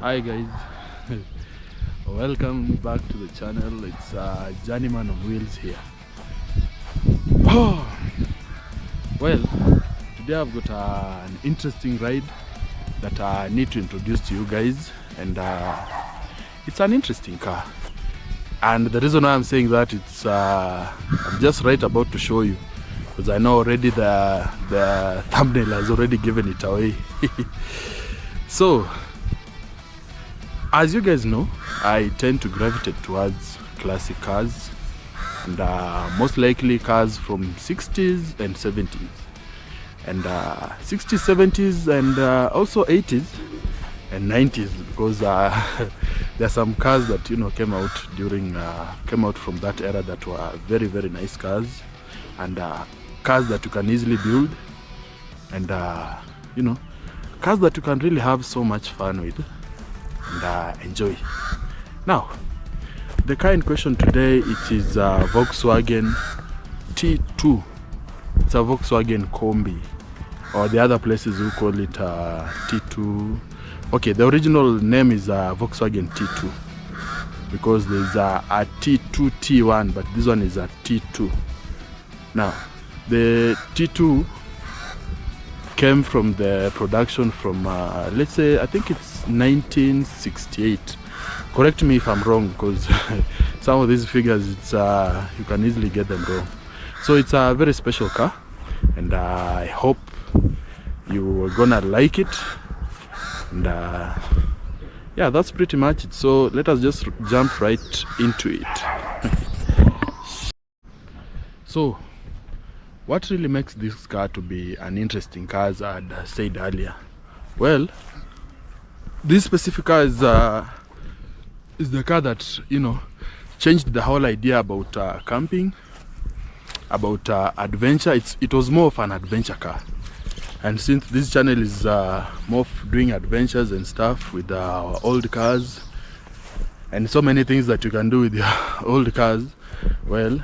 Hi guys, welcome back to the channel. It's Journeyman on Wheels here. Oh, well, today I've got an interesting ride that I need to introduce to you guys, and it's an interesting car. And the reason why I'm saying that, it's I'm just right about to show you, because I know already the thumbnail has already given it away. So, as you guys know, I tend to gravitate towards classic cars, and most likely cars from 60s and 70s, and 60s, 70s, and also 80s and 90s, because there are some cars that came out from that era that were very, very nice cars, and cars that you can easily build, and cars that you can really have so much fun with and enjoy. Now, the car in question today, it is a Volkswagen T2. It's a Volkswagen Combi, or the other places who call it T2. Okay, the original name is Volkswagen T2, because there's a T2 T1, but this one is a T2. Now, the T2 came from the production from let's say, I think it's 1968. Correct me if I'm wrong, because some of these figures, it's you can easily get them wrong. So it's a very special car, and I hope you are gonna like it. And yeah, that's pretty much it. So let us just jump right into it. So, what really makes this car to be an interesting car, as I had said earlier? Well, this specific car is the car that changed the whole idea about camping, about adventure. It was more of an adventure car, and since this channel is more of doing adventures and stuff with our old cars, and so many things that you can do with your old cars, well,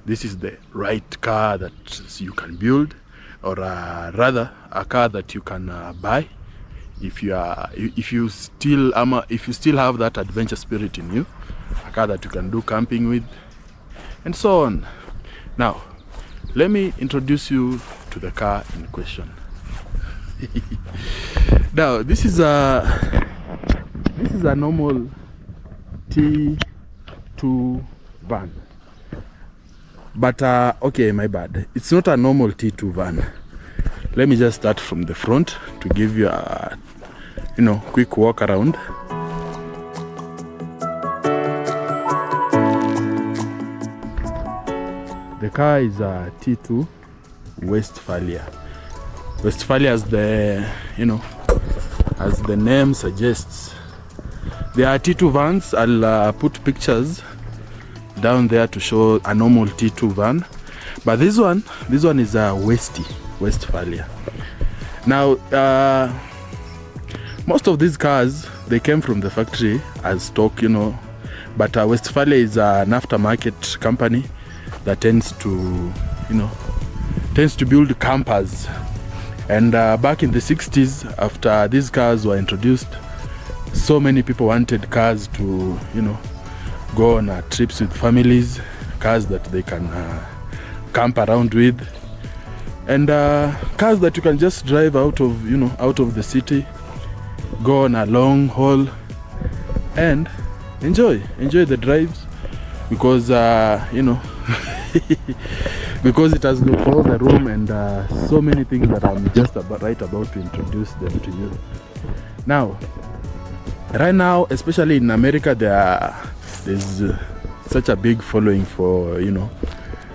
this is the right car that you can build, or rather a car that you can buy if you still have that adventure spirit in you, a car that you can do camping with, and so on. Now, let me introduce you to the car in question. Now, this is a normal T2 van. But okay, my bad, it's not a normal T2 van. Let me just start from the front to give you a quick walk around. The car is a T2 Westfalia. Westfalia, as the name suggests. There are T2 vans. I'll put pictures down there to show a normal T2 van, but this one is a Westfalia. Now, most of these cars, they came from the factory as stock, but Westfalia is an aftermarket company that tends to build campers. And back in the 60s, after these cars were introduced, so many people wanted cars to go on trips with families, cars that they can camp around with, and cars that you can just drive out of the city, go on a long haul and enjoy the drives, because because it has got all the room and so many things that I'm just about to introduce them to you. Now, right now, especially in America, there's such a big following for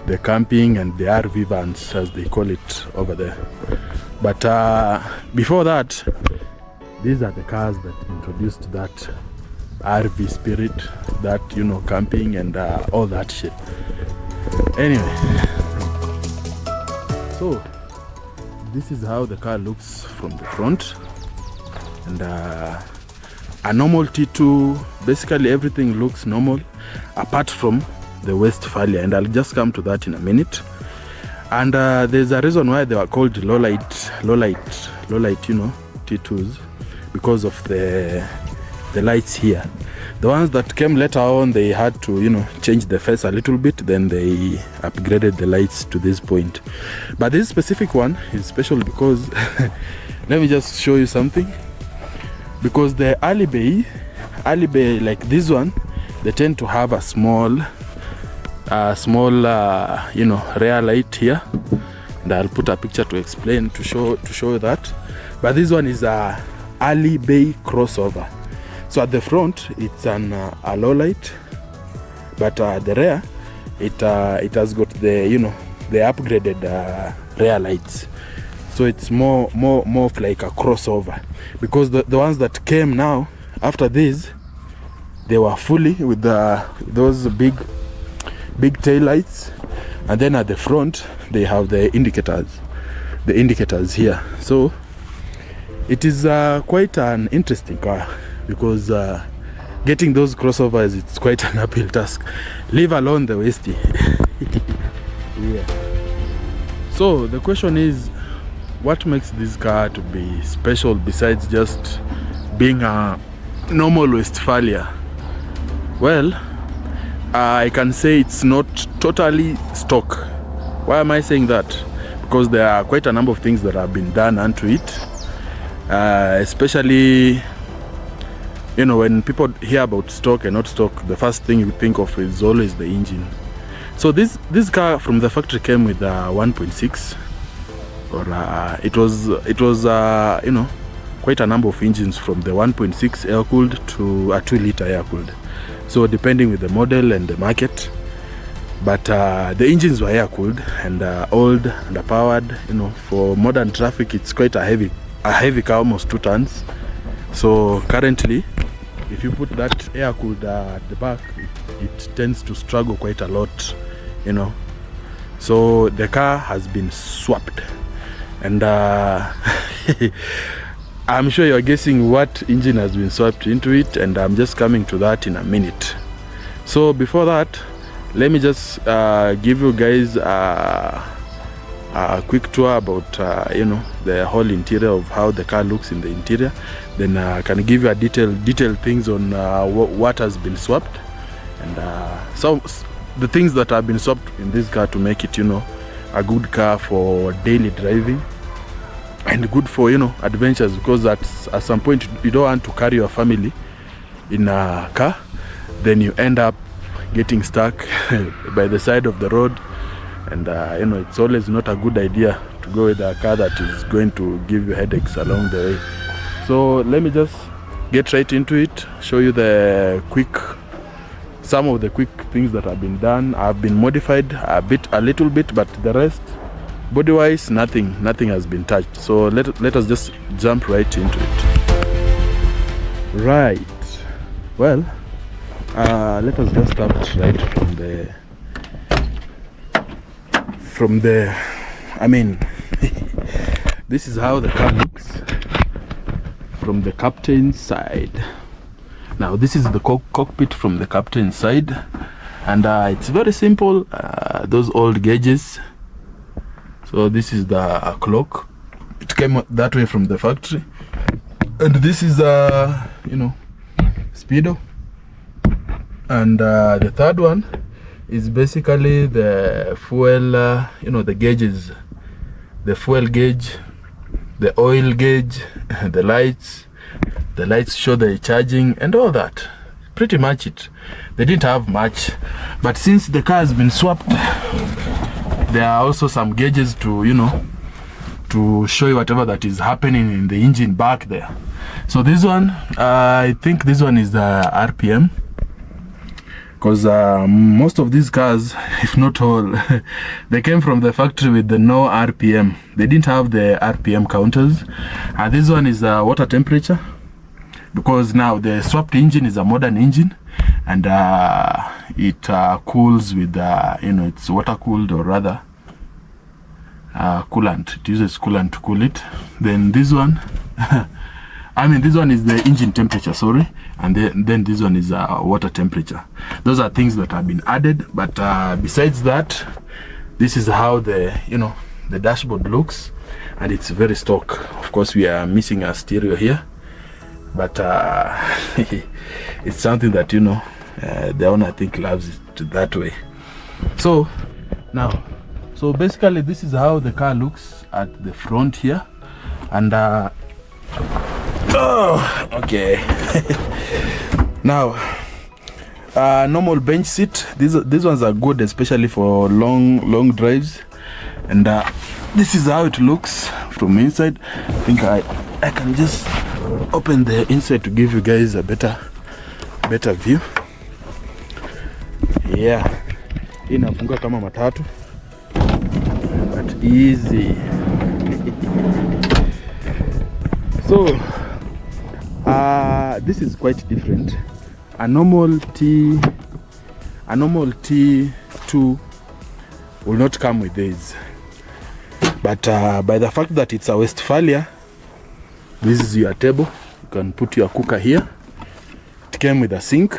the camping and the RV vans, as they call it over there. But before that, these are the cars that introduced that RV spirit, that camping and all that shit. Anyway, so this is how the car looks from the front, and a normal T2, basically everything looks normal apart from the Westfalia, and I'll just come to that in a minute. And there's a reason why they were called lowlight T2s, because of the the lights here. The ones that came later on, they had to, you know, change the face a little bit, then they upgraded the lights to this point. But this specific one is special because let me just show you something. Because the alley bay like this one, they tend to have a small you know, rear light here, and I'll put a picture to explain, to show that. But this one is a alley bay crossover. So at the front it's an a low light, but the rear it has got the, you know, the upgraded rear lights. So it's more of like a crossover, because the ones that came now after this, they were fully with those big tail lights, and then at the front they have the indicators here. So it is quite an interesting car, because getting those crossovers, it's quite an uphill task, leave alone the Westie. Yeah. So the question is, what makes this car to be special besides just being a normal Westfalia? Well, I can say it's not totally stock. Why am I saying that? Because there are quite a number of things that have been done onto it, especially, you know, when people hear about stock and not stock, the first thing you think of is always the engine. So this car from the factory came with a 1.6, or it was you know, quite a number of engines, from the 1.6 air-cooled to a 2-liter air-cooled. So depending with the model and the market, but the engines were air-cooled and old, underpowered. You know, for modern traffic, it's quite a heavy car, almost 2 tons. So currently, if you put that air-cooled at the back, it tends to struggle quite a lot, you know. So the car has been swapped, and I'm sure you're guessing what engine has been swapped into it, and I'm just coming to that in a minute. So before that, let me just give you guys a quick tour about you know, the whole interior of how the car looks in the interior. Then I can give you a detailed things on what has been swapped, and so the things that have been swapped in this car to make it, you know, a good car for daily driving, and good for, you know, adventures, because at some point you don't want to carry your family in a car, then you end up getting stuck by the side of the road, and you know, it's always not a good idea to go with a car that is going to give you headaches along the way. So let me just get right into it, show you some of the quick things that have been done. I've been modified a little bit, but the rest, body wise, nothing has been touched. So let us just jump right into it. Right, well, let us just start right from the I mean this is how the car looks from the captain's side. Now this is the cockpit from the captain's side, and it's very simple. Those old gauges. So this is the clock. It came that way from the factory, and this is you know, speedo. And the third one is basically the fuel, you know, the gauges, the fuel gauge, the oil gauge, the lights show the charging and all that. Pretty much it. They didn't have much, but since the car has been swapped, there are also some gauges to, you know, to show you whatever that is happening in the engine back there. So this one, I think this one is the RPM, because most of these cars, if not all, they came from the factory with the no RPM. They didn't have the RPM counters. This one is water temperature, because now the swapped engine is a modern engine, and it cools with you know, it's water cooled, or rather coolant. It uses coolant to cool it. Then this one I mean, this one is the engine temperature, sorry, and then this one is water temperature. Those are things that have been added, but besides that, this is how the, you know, the dashboard looks, and it's very stock. Of course, we are missing a stereo here, but it's something that, you know, the owner, I think, loves it that way. So now, so basically this is how the car looks at the front here. And oh, okay. Now, normal bench seat. These ones are good, especially for long drives. And this is how it looks from inside. I think I can just open the inside to give you guys a better view. Yeah, inafunga kama matatu, but easy. So this is quite different. A normal T2 will not come with this, but by the fact that it's a Westfalia, this is your table. You can put your cooker here. It came with a sink,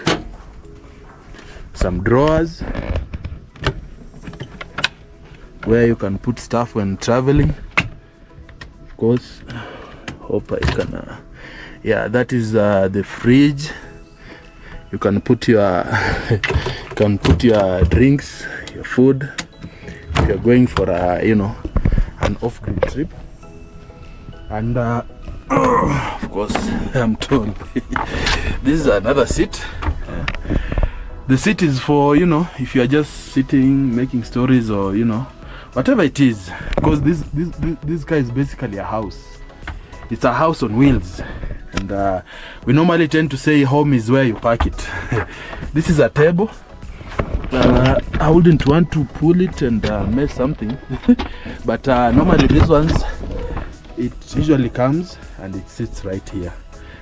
some drawers where you can put stuff when traveling. Of course, hope I can. Yeah, that is the fridge. You can put your drinks, your food, if you're going for you know, an off-grid trip. And of course, I'm told this is another seat. The seat is for, you know, if you are just sitting making stories, or, you know, whatever it is, because this car is basically a house. It's a house on wheels. And we normally tend to say home is where you park it. This is a table. I wouldn't want to pull it and mess something. But normally these ones, it usually comes and it sits right here.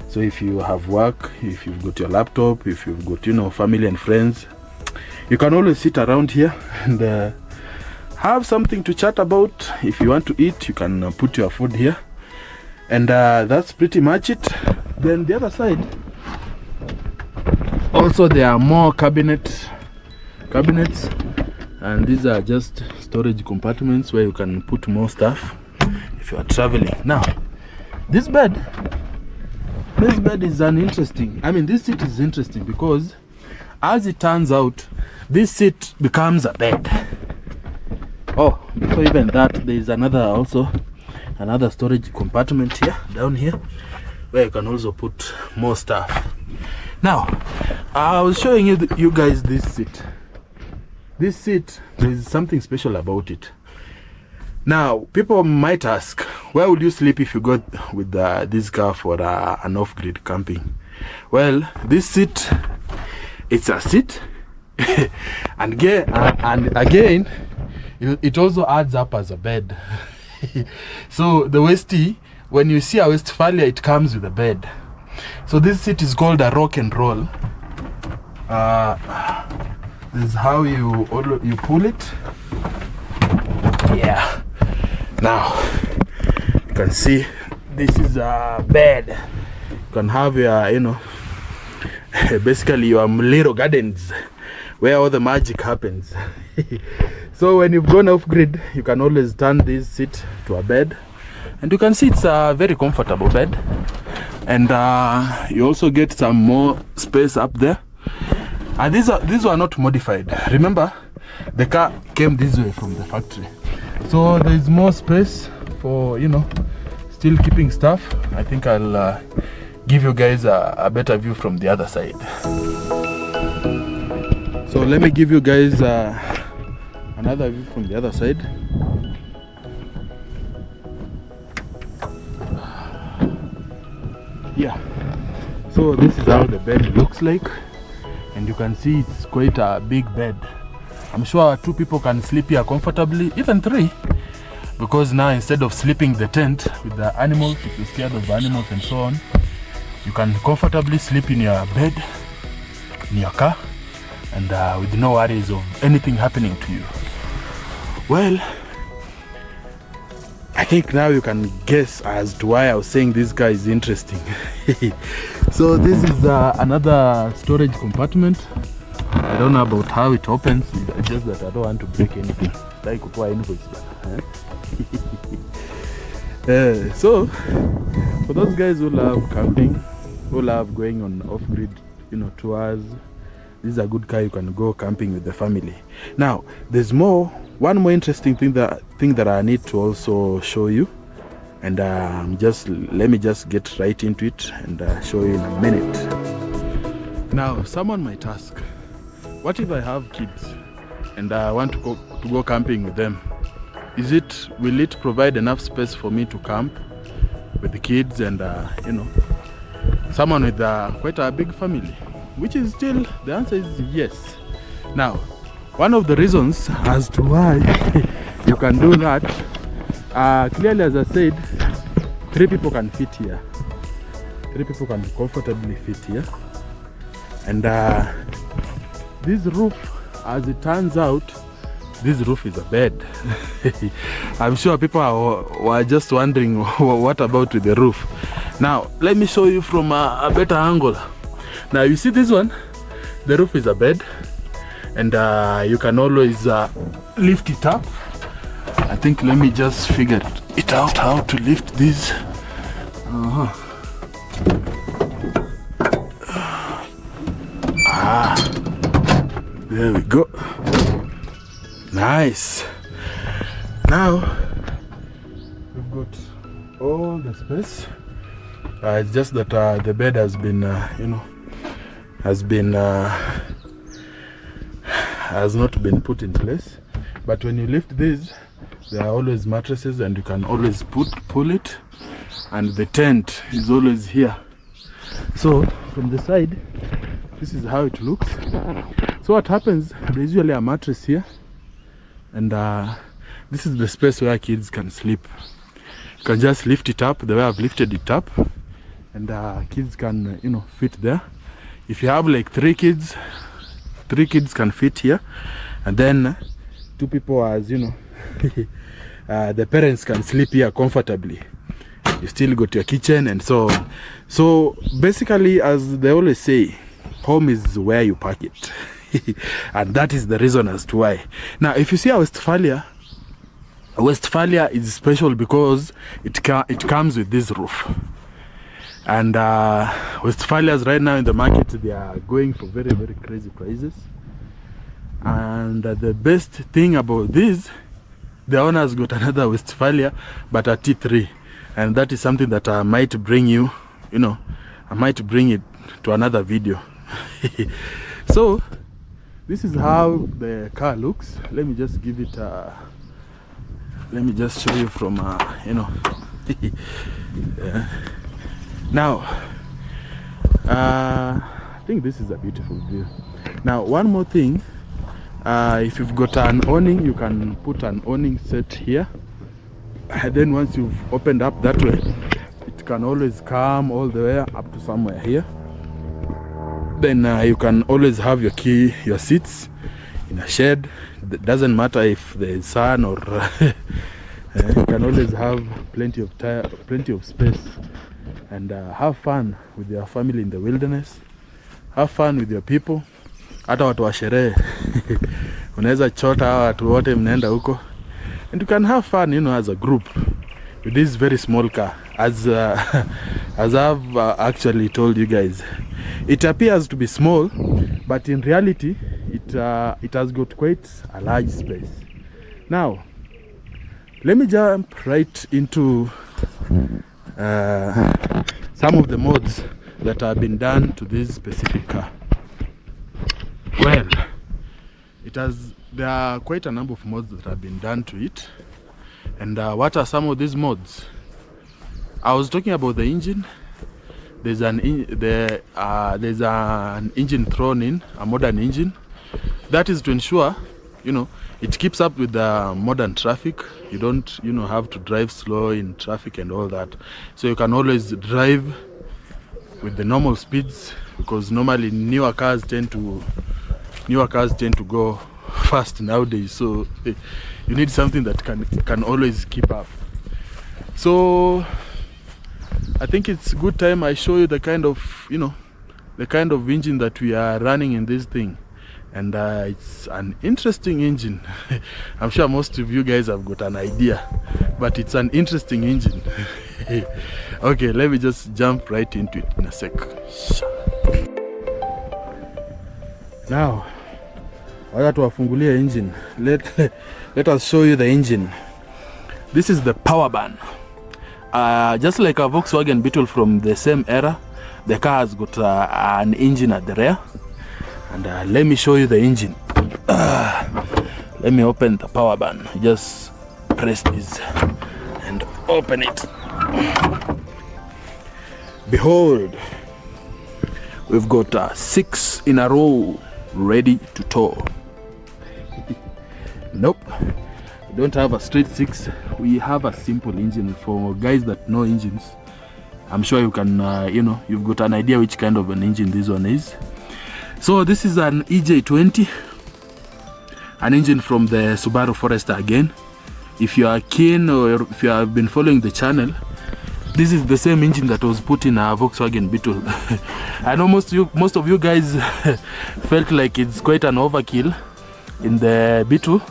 So if you have work, if you've got your laptop, if you've got, you know, family and friends, you can always sit around here and have something to chat about. If you want to eat, you can put your food here. And that's pretty much it. Then the other side, also there are more cabinets, and these are just storage compartments where you can put more stuff if you are traveling. Now, this bed is an interesting, I mean, this seat is interesting because, as it turns out, this seat becomes a bed. Oh, before even that, there is another storage compartment here, down here, where you can also put more stuff. Now, I was showing you guys this seat. This seat, there is something special about it. Now, people might ask, where would you sleep if you go with this car for an off-grid camping? Well, this seat, it's a seat, and again, it also adds up as a bed. So the Westie, when you see a Westfalia, it comes with a bed. So this seat is called a rock and roll. This is how you pull it. Yeah. Now you can see this is a bed. You can have your, you know, basically your little gardens where all the magic happens. So when you've gone off grid, you can always turn this seat to a bed, and you can see it's a very comfortable bed. And you also get some more space up there. And these were not modified. Remember, the car came this way from the factory, so there is more space for, you know, still keeping stuff. I think I'll give you guys a better view from the other side. So let me give you guys another view from the other side. Yeah, so this is how the bed looks like, and you can see it's quite a big bed. I'm sure 2 people can sleep here comfortably, even 3, because now instead of sleeping in the tent with the animals, if you're scared of animals and so on, you can comfortably sleep in your bed in your car, and with no worries of anything happening to you. Well, I think now you can guess as to why I was saying this guy is interesting. So this is another storage compartment. I don't know about how it opens, it's just that I don't want to break anything. Like so for those guys who love camping, who love going on off-grid, tours, this is a good car you can go camping with the family. Now, there's one more interesting thing that I need to also show you, and let me just get right into it and show you in a minute. Now, someone might ask, what if I have kids and I want to go camping with them? Will it provide enough space for me to camp with the kids and someone with quite a big family? Which is still, the answer is yes. Now, one of the reasons as to why you can do that, clearly, as I said, 3 people can fit here. 3 people can comfortably fit here. And this roof, as it turns out, this roof is a bed. I'm sure people were just wondering what about with the roof. Now, let me show you from a better angle. Now, you see this one? The roof is a bed, and you can always lift it up. I think, let me just figure it out how to lift this. There we go. Nice. Now we've got all the space. It's just that the bed has been has not been put in place. But when you lift this, there are always mattresses, and you can always pull it, and the tent is always here. So from the side, this is how it looks. So what happens, there's usually a mattress here, and this is the space where kids can sleep. You can just lift it up the way I've lifted it up, and kids can fit there. If you have like 3 kids can fit here, and then 2 people, as the parents can sleep here comfortably. You still got your kitchen and so on. So basically, as they always say, home is where you park it. And that is the reason as to why. Now, if you see a Westfalia is special because it comes with this roof. And Westfalias right now in the market, they are going for very, very crazy prices. And the best thing about this, the owner's got another Westfalia, but a T3. And that is something that I might bring you, I might bring it to another video. So, this is how the car looks. Let me just give it let me just show you from, yeah. Now, I think this is a beautiful view. Now, one more thing, if you've got an awning, you can put an awning set here. And then once you've opened up that way, it can always come all the way up to somewhere here. Then you can always have your seats in a shed. It doesn't matter if there's sun or you can always have plenty of space, and have fun with your family in the wilderness. Have fun with your people. Hata watu wa sherehe unaweza chota watu wote mnaenda huko, and you can have fun as a group with this very small car. As I've actually told you guys, it appears to be small, but in reality it has got quite a large space. Now, let me jump right into some of the mods that have been done to this specific car. Well, there are quite a number of mods that have been done to it. And what are some of these mods? I was talking about the engine. There's an engine thrown in, a modern engine. That is to ensure, it keeps up with the modern traffic. You don't, have to drive slow in traffic and all that. So you can always drive with the normal speeds, because normally newer cars tend to go fast nowadays. So you need something that can always keep up. So I think it's a good time I show you the kind of engine that we are running in this thing. And it's an interesting engine. I'm sure most of you guys have got an idea, but it's an interesting engine. Okay, let me just jump right into it in a sec. Now, wacha tuwafungulie engine. Let us show you the engine. This is the power band. Just like a Volkswagen Beetle from the same era, the car has got an engine at the rear. And let me show you the engine. Let me open the power band. Just press this and open it. Behold, we've got 6 in a row ready to tow. Nope, we don't have a straight 6. We have a simple engine. For guys that know engines, I'm sure you can you've got an idea which kind of an engine this one is. So this is an EJ20, an engine from the Subaru Forester again. If you are keen, or if you have been following the channel, this is the same engine that was put in a Volkswagen Beetle. I know most of you guys felt like it's quite an overkill in the Beetle,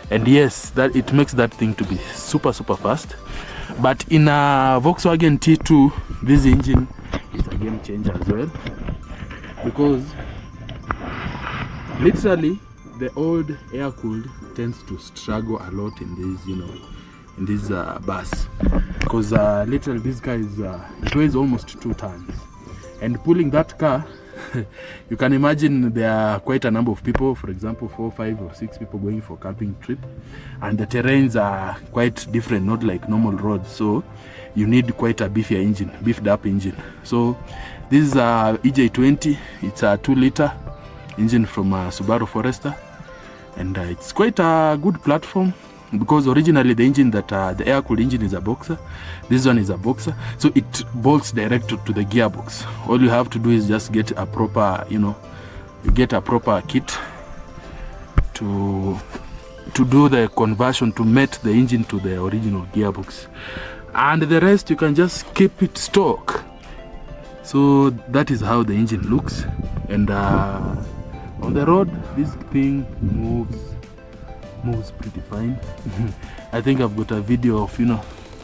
and yes, that it makes that thing to be super fast. But in a Volkswagen T2, this engine is a game changer as well, because literally the old air-cooled tends to struggle a lot in this, in this bus, because literally this car is it weighs almost 2 tons, and pulling that car you can imagine there are quite a number of people, for example 4, 5 or 6 people going for camping trip, and the terrains are quite different, not like normal roads, so you need quite a beefed up engine. So this is a EJ20. It's a 2-liter engine from Subaru Forester, and it's quite a good platform, because originally the engine that the air-cooled engine is a boxer. This one is a boxer, so it bolts direct to the gearbox. All you have to do is just get a proper, you get a proper kit to do the conversion, to mate the engine to the original gearbox, and the rest you can just keep it stock. So that is how the engine looks, and on the road this thing moves pretty fine. I think I've got a video of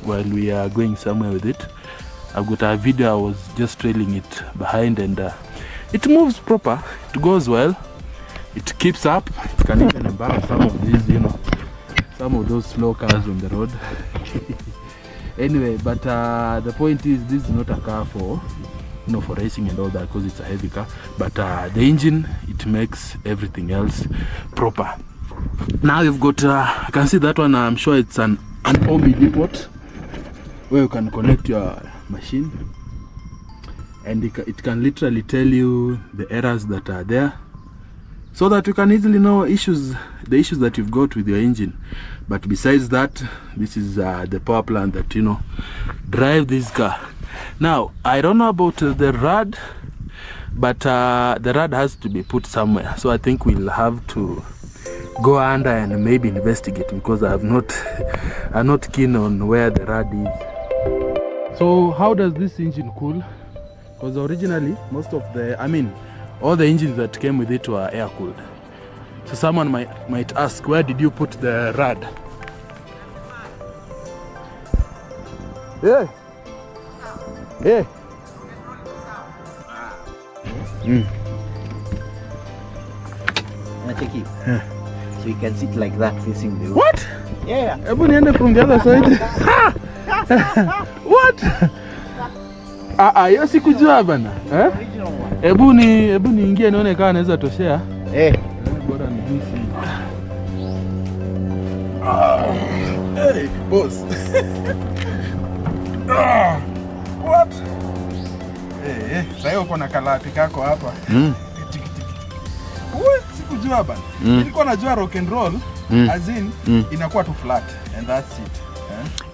while we are going somewhere with it. I've got a video. I was just trailing it behind, and it moves proper. It goes well. It keeps up. It can even embarrass some of these, some of those slow cars on the road. Anyway, but the point is, this is not a car for for racing and all that, because it's a heavy car. But the engine, it makes everything else proper. Now you've got you can see that one. I'm sure it's an OBD port where you can connect your machine, and it can literally tell you the errors that are there, so that you can easily know the issues that you've got with your engine. But besides that, this is the power plant that drive this car. Now I don't know about the rad, but the rad has to be put somewhere, so I think we'll have to go under and maybe investigate, because I'm not keen on where the rad is. So how does this engine cool? Because originally all the engines that came with it were air cooled. So someone might ask, where did you put the rad? Yeah. Check it. So you can sit like that facing the road. What? Yeah. Ebu niende from the other side. What? Hiyo sikujua bana. Ebu niingie nione kama naweza toshea. Bora ni hisi. Hey, boss. What? Sasa uko na kalati kako hapa. Sikujua bana. Nilikuwa najua rock and roll as in inakuwa tu flat, and that's it.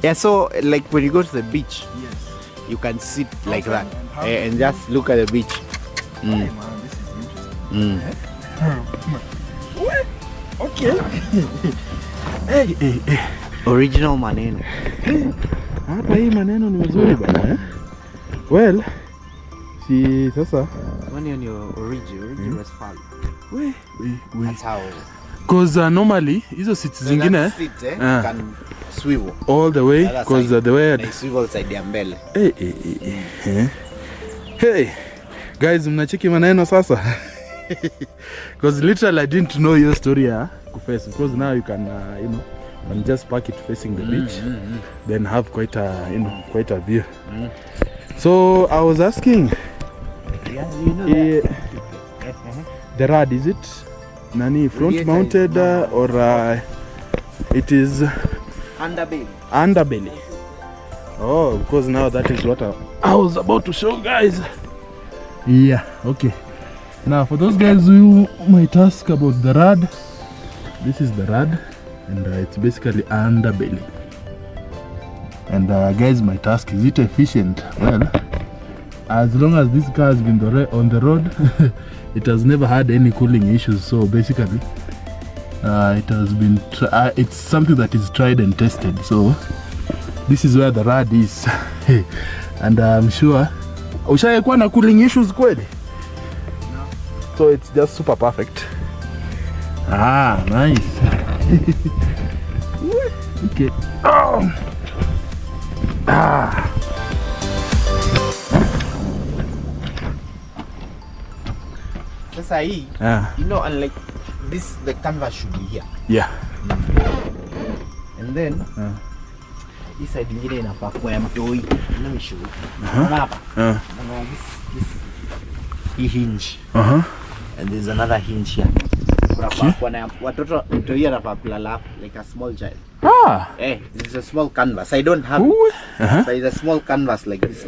Yeah, so like when you go to the beach, Yes. you can sit like that and just look at the beach. Hey man, this is interesting. Okay. Hey. Original maneno. Hapa hii maneno ni mzuri bana. Well, si sasa when you're on your origin Westfalia. We. That's how Cause normally hizo seats zingine can swivel all the way because the way swivel side ya mbele. Hey guys, mnacheki maneno sasa. Because literally I didn't know your story kuface, because now you can you know, and just park it facing the beach, then have quite a, you know, quite a view. So I was asking, the rad, is it nani front mounted or it is underbelly? Oh, because now that is what I was about to show guys. Yeah, okay. Now for those guys who might ask about the rad, this is the rad, and it's basically underbelly. And guys might ask, is it efficient? Well, as long as this car has been on the road, it has never had any cooling issues. So basically, it has been it's something that is tried and tested. So this is where the rad is. And I'm sure ushaikuwa na cooling issues kweli? No. So it's just super perfect. Nice. Okay. Sasa hii, you know, unlike this, the canvas should be here. Yeah. And then this side ingine inafaa kwa mtoi. Let me show you. Hapa. This hinge. And there's another hinge here. Kuna watoto mtoi anafaa kulala like a small child. This is a small canvas. I don't have it. So it's a small canvas like this.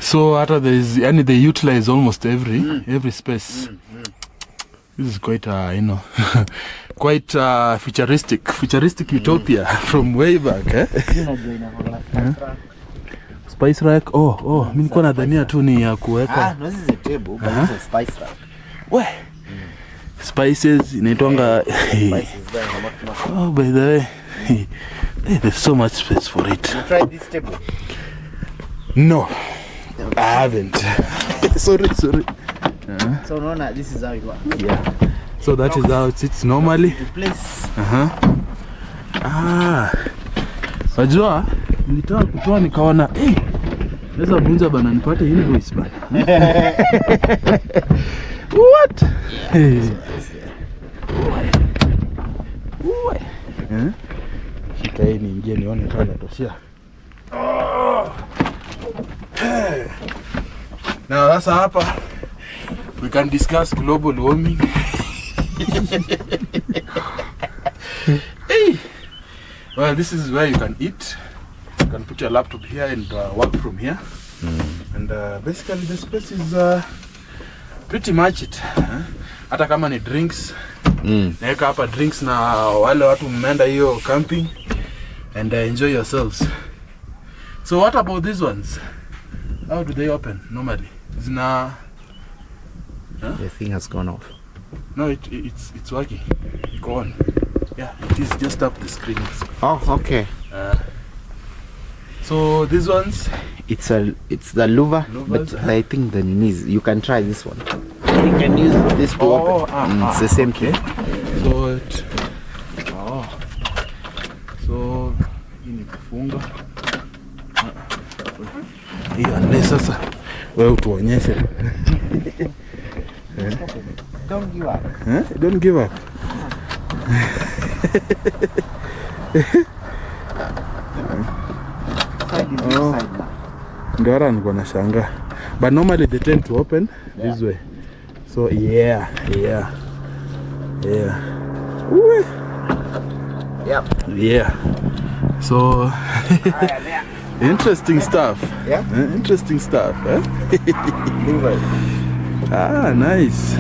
So after they utilize almost every space. This is quite you know, quite futuristic utopia from way back. Spice rack. Oh, mimi nilikuwa nadhania tu ni ya kuweka. No, this is a table, but it's a spice rack. Spices inaitwanga. Oh, by the way, there's so much space for it. You tried this table? No, I haven't. Sorry. So unaona, this is how it works. Yeah. So that is how it sits normally. The place. Wajua, nilitoa kutoa nikaona, naweza vunja bana nipate invoice bana. What? Shika hii niingie nione kama natoshia. Now that's hapa. We can discuss global warming. Well, this is where you can eat. You can put your laptop here and work from here. And basically the space is pretty much it. Hata kama ni drinks, naweka hapa drinks na wale watu mmeenda hiyo camping, and enjoy yourselves. So what about these ones? How do they open normally? The thing has gone off. No, it's working. Go on. Yeah, it is just up the screen. Oh, okay. So these ones, it's the louver, but I think the knees. You can try this one. You can use this to open. It's the same thing. So hii ni kufunga. Hiyo ndio sasa wewe utuonyeshe. Don't give up. Don't give up. Ngara niko na shanga. But normally they tend to open this way. So yeah. Ooh. Yeah. So interesting stuff. Yeah. Interesting stuff. Nice.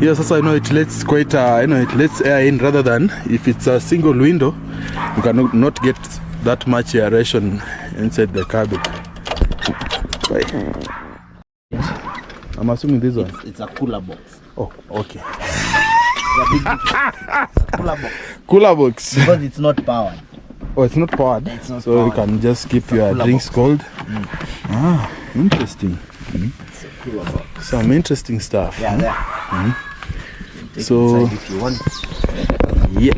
Yeah, so I know it lets quite it lets air in, rather than if it's a single window, you cannot get that much aeration inside the cabin. I'm assuming this one. It's a cooler box. Oh, okay. Cooler box. Cooler box. Because it's not powered. Oh, it's not powered. It's not so powered. You can just keep your drinks cold. Interesting. It's a cooler box. Some interesting stuff. Yeah, there. So if you want. Yeah.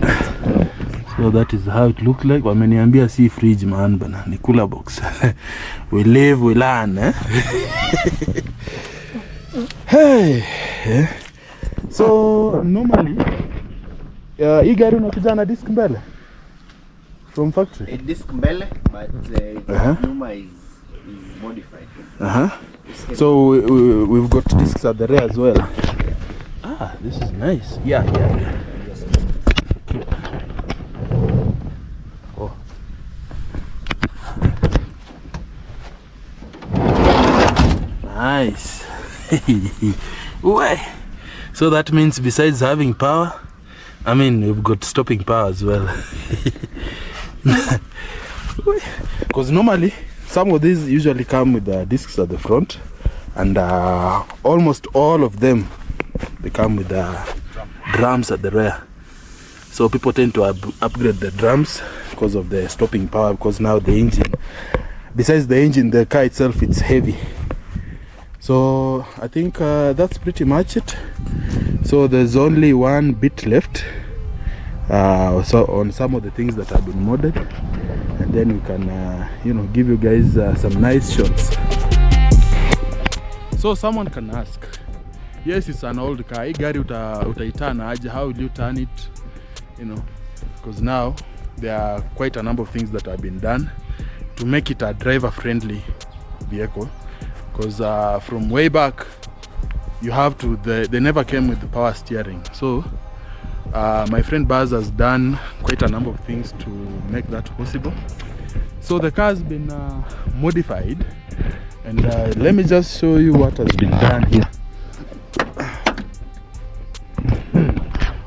So that is how it looked like. Wameniambia si fridge man bana, ni cooler box. We live, we learn, eh? Hey. Yeah. So normally hii gari unakuja na disc mbele from factory. A disc mbele, but nyuma is modified. So we've got discs at the rear as well. Ah, this is nice. Yeah. Yes. Okay. Oh. Nice. So that means besides having power, I mean, we've got stopping power as well. Because normally some of these usually come with the discs at the front, and almost all of them, they come with the drums at the rear. So people tend to upgrade the drums because of the stopping power, because now the engine, besides the engine, the car itself, it's heavy. So I think that's pretty much it. So there's only one bit left, so on some of the things that have been modded, and then we can give you guys some nice shots. So someone can ask, yes, it's an old car, hii gari utaitana aje, how will you turn it, because now there are quite a number of things that have been done to make it a driver friendly vehicle. Because from way back, you have to, they never came with the power steering. So my friend Bergs has done quite a number of things to make that possible. So the car has been modified, and let me just show you what has been done here.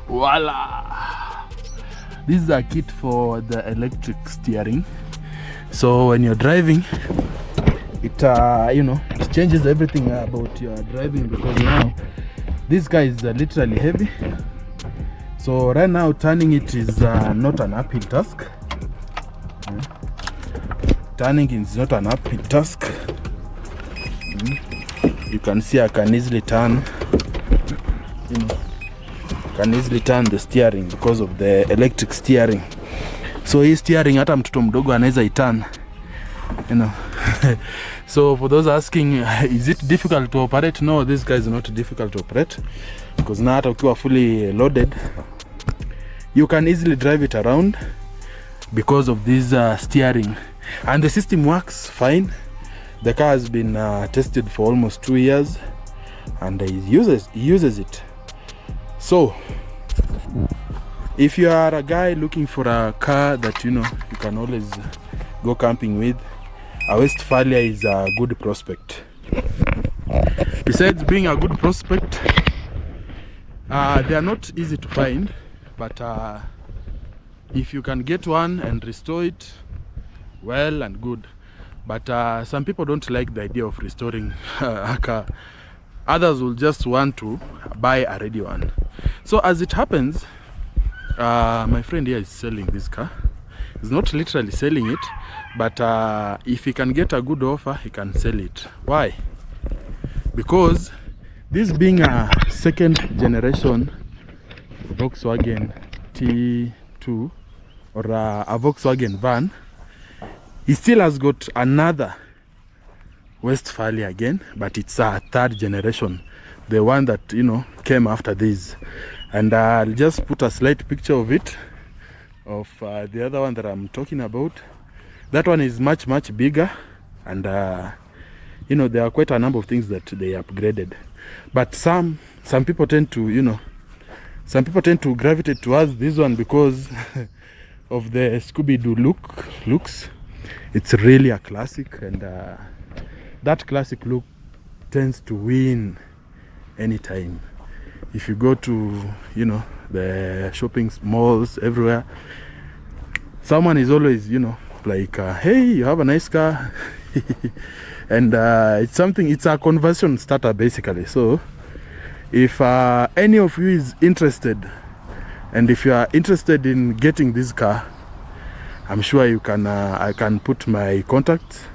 Voila! This is a kit for the electric steering. So when you're driving, it it changes everything about your driving, because now this guy is literally heavy. So right now turning it is not an uphill task. Turning is not an uphill task. You can see I can easily turn, can easily turn the steering because of the electric steering. So hii steering hata mtoto mdogo anaweza iturn, So for those asking, is it difficult to operate? No, this guy is not difficult to operate, because now hata ukiwa fully loaded, you can easily drive it around because of this steering, and the system works fine. The car has been tested for almost 2 years, and he uses it. So if you are a guy looking for a car that you can always go camping with, a Westfalia is a good prospect. Besides being a good prospect, they are not easy to find, but if you can get one and restore it, well and good. But some people don't like the idea of restoring a car. Others will just want to buy a ready one. So as it happens, my friend here is selling this car. He's not literally selling it, but if he can get a good offer, he can sell it. Why? Because this being a second generation Volkswagen T2 or a Volkswagen van, he still has got another Westfalia again, but it's a third generation, the one that came after this. And I'll just put a slight picture of it, of the other one that I'm talking about. That one is much bigger, and there are quite a number of things that they upgraded. But some people tend to gravitate towards this one because of the Scooby-Doo looks. It's really a classic, and that classic look tends to win anytime. If you go to the shopping malls everywhere, someone is always like hey, you have a nice car. And it's a conversion starter basically. So if any of you is interested, and if you are interested in getting this car, I'm sure you can I can put my contact,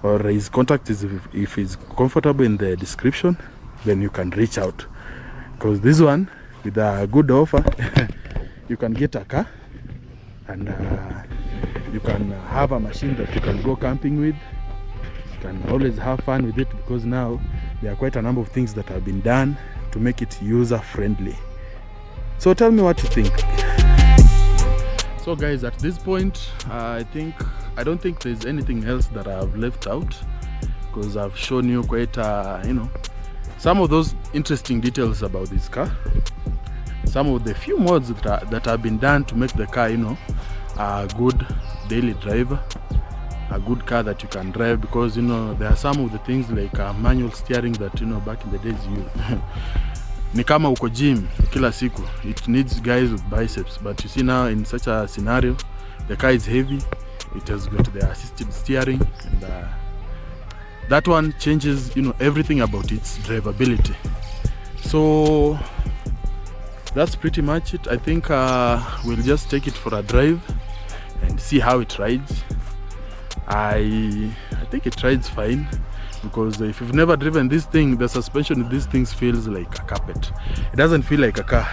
or his contact is, if he's comfortable, in the description. Then you can reach out, because this one with a good offer, you can get a car, and you can have a machine that you can go camping with. You can always have fun with it, because now there are quite a number of things that have been done to make it user friendly. So tell me what you think. So guys, at this point, I don't think there's anything else that I've left out, because I've shown you quite some of those interesting details about this car, some of the few mods that have been done to make the car a good daily driver, a good car that you can drive, because there are some of the things like manual steering that back in the days ni kama uko gym kila siku, it needs guys with biceps, but you see now in such a scenario, the car is heavy, it has got the assisted steering, and that one changes everything about its drivability. So that's pretty much it. I think we'll just take it for a drive and see how it rides. I think it rides fine, because if you've never driven this thing, the suspension of these things feels like a carpet. It doesn't feel like a car.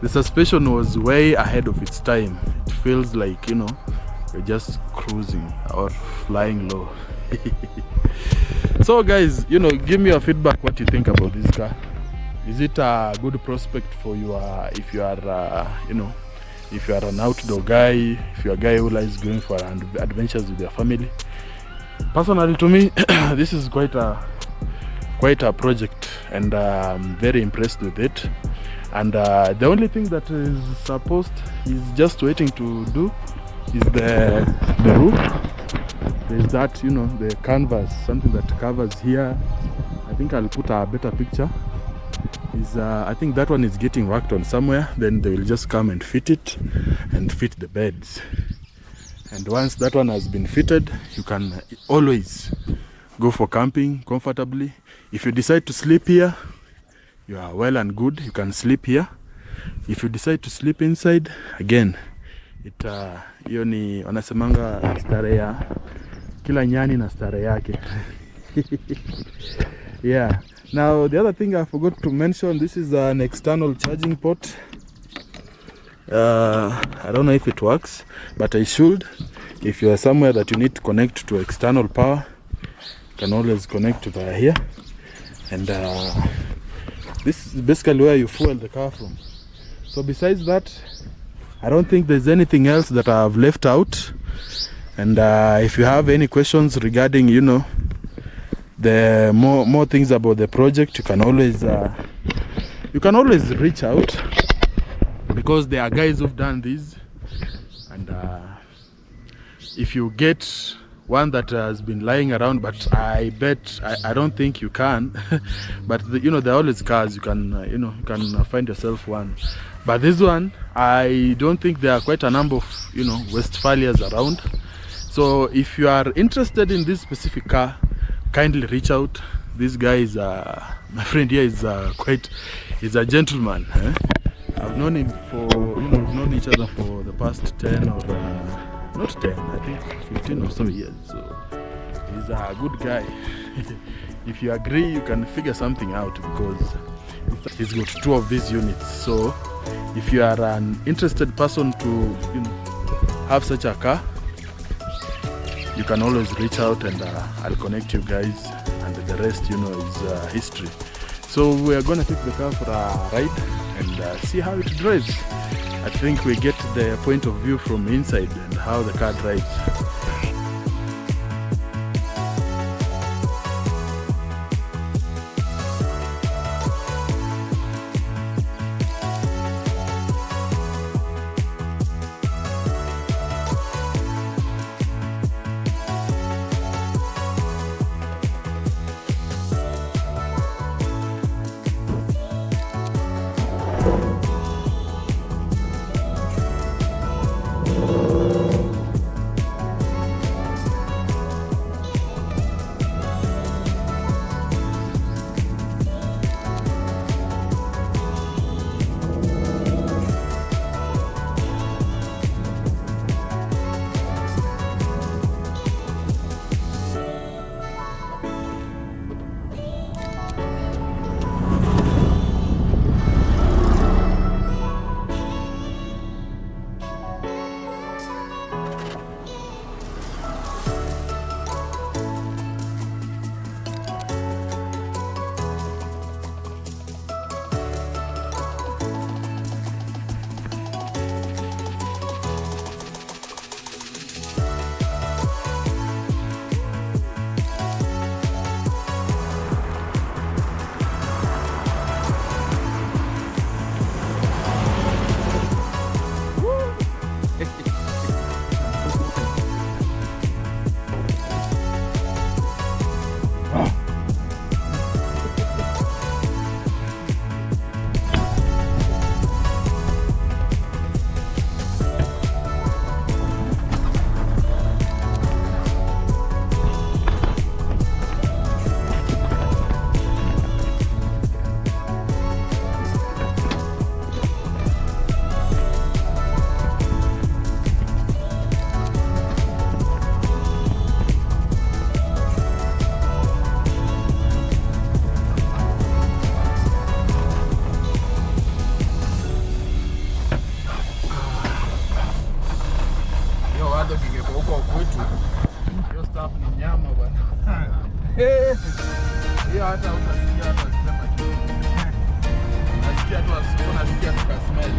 The suspension was way ahead of its time. It feels like you're just cruising or flying low. So guys, give me your feedback, what you think about this car. Is it a good prospect for you if you are if you are an outdoor guy, if you are a guy who likes going for adventures with your family? Personally, to me, this is quite a project, and I'm very impressed with it. And the only thing that is just waiting to do is the roof. There's that the canvas, something that covers here. I think I'll put a better picture. I think that one is getting worked on somewhere. Then they will just come and fit it and fit the beds. And once that one has been fitted, you can always go for camping comfortably. If you decide to sleep here, you are well and good, you can sleep here. If you decide to sleep inside, again, hiyo ni wanasemanga starehe ya kila nyani na starehe yake. Yeah. Now the other thing I forgot to mention, this is an external charging port. I don't know if it works, but I should. If you are somewhere that you need to connect to external power, you can always connect to here. And this is basically where you fuel the car from. So besides that, I don't think there's anything else that I've left out. And if you have any questions regarding the more things about the project, you can always reach out, because there are guys who've done this. And if you get one that has been lying around, but I don't think you can. But there are always cars, you can you can find yourself one. But this one, I don't think there are quite a number of Westfalias around. So if you are interested in this specific car, kindly reach out. This guy is my friend here is he's a gentleman. I've known him for we've known each other for the past 10 or not 10, I think 15 or so years. So he's a good guy. If you agree, you can figure something out, because he's got 2 of these units. So if you are an interested person to have such a car, you can always reach out, and I'll connect you guys, and the rest is history. So we are gonna take the car for a ride and see how it drives. I think we get the point of view from inside and how the car drives. kwetu hiyo stuff ni nyama bwana. Hiyo hata utasikia hata sema kitu. Nasikia tu asiko nasikia tukasmile.